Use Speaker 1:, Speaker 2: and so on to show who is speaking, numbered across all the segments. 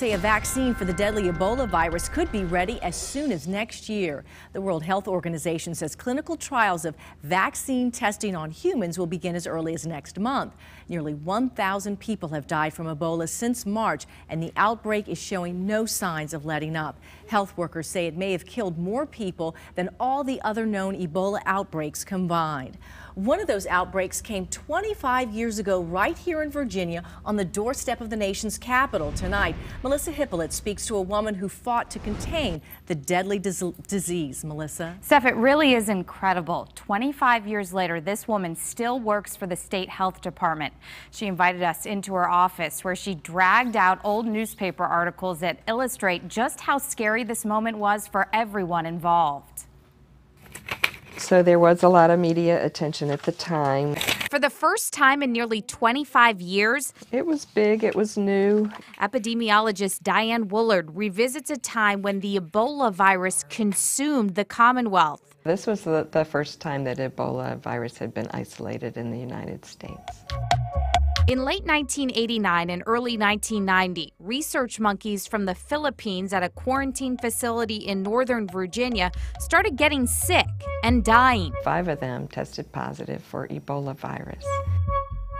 Speaker 1: say a vaccine for the deadly Ebola virus could be ready as soon as next year. The World Health Organization says clinical trials of vaccine testing on humans will begin as early as next month. Nearly 1,000 people have died from Ebola since March, and the outbreak is showing no signs of letting up. Health workers say it may have killed more people than all the other known Ebola outbreaks combined. One of those outbreaks came 25 years ago right here in Virginia on the doorstep of the nation's capital. Tonight, Melissa Hipolit speaks to a woman who fought to contain the deadly disease. Melissa?
Speaker 2: Steph, it really is incredible. 25 years later, this woman still works for the state health department. She invited us into her office where she dragged out old newspaper articles that illustrate just how scary this moment was for everyone involved.
Speaker 3: So there was a lot of media attention at the time.
Speaker 2: For the first time in nearly 25 years,
Speaker 3: it was big, it was new.
Speaker 2: Epidemiologist Diane Woolard revisits a time when the Ebola virus consumed the Commonwealth.
Speaker 3: This was the first time that Ebola virus had been isolated in the United States.
Speaker 2: In late 1989 and early 1990, research monkeys from the Philippines at a quarantine facility in Northern Virginia started getting sick and dying.
Speaker 3: 5 of them tested positive for Ebola virus.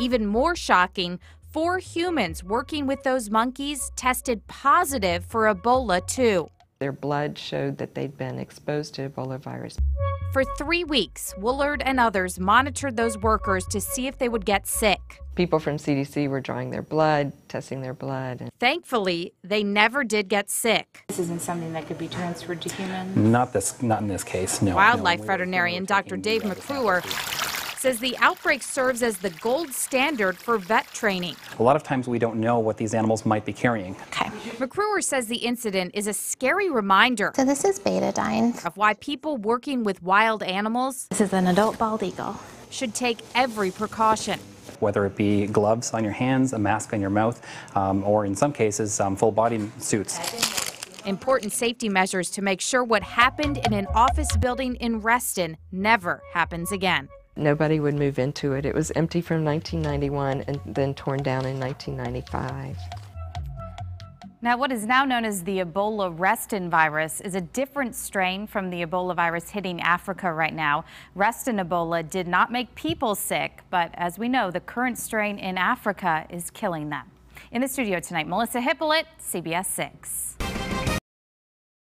Speaker 2: Even more shocking, 4 humans working with those monkeys tested positive for Ebola too.
Speaker 3: Their blood showed that they'd been exposed to Ebola virus.
Speaker 2: For 3 weeks, Woolard and others monitored those workers to see if they would get sick.
Speaker 3: People from CDC were drawing their blood, testing their blood.
Speaker 2: Thankfully, they never did get sick.
Speaker 4: This isn't something that could be transferred to humans?
Speaker 5: Not in this case, no.
Speaker 2: Wildlife veterinarian Dr. Dave McCrewer says the outbreak serves as the gold standard for vet training.
Speaker 5: A lot of times we don't know what these animals might be carrying.
Speaker 4: Okay.
Speaker 2: McCrewer says the incident is a scary reminder
Speaker 4: So this is betadine.
Speaker 2: of why people working with wild animals
Speaker 4: This is an adult bald eagle.
Speaker 2: should take every precaution.
Speaker 5: Whether it be gloves on your hands, a mask on your mouth, or in some cases, full body suits.
Speaker 2: Important safety measures to make sure what happened in an office building in Reston never happens again.
Speaker 3: Nobody would move into it. It was empty from 1991 and then torn down in 1995.
Speaker 2: Now, what is now known as the Ebola Reston virus is a different strain from the Ebola virus hitting Africa right now. Reston Ebola did not make people sick, but as we know, the current strain in Africa is killing them. In the studio tonight, Melissa Hipolit, CBS 6.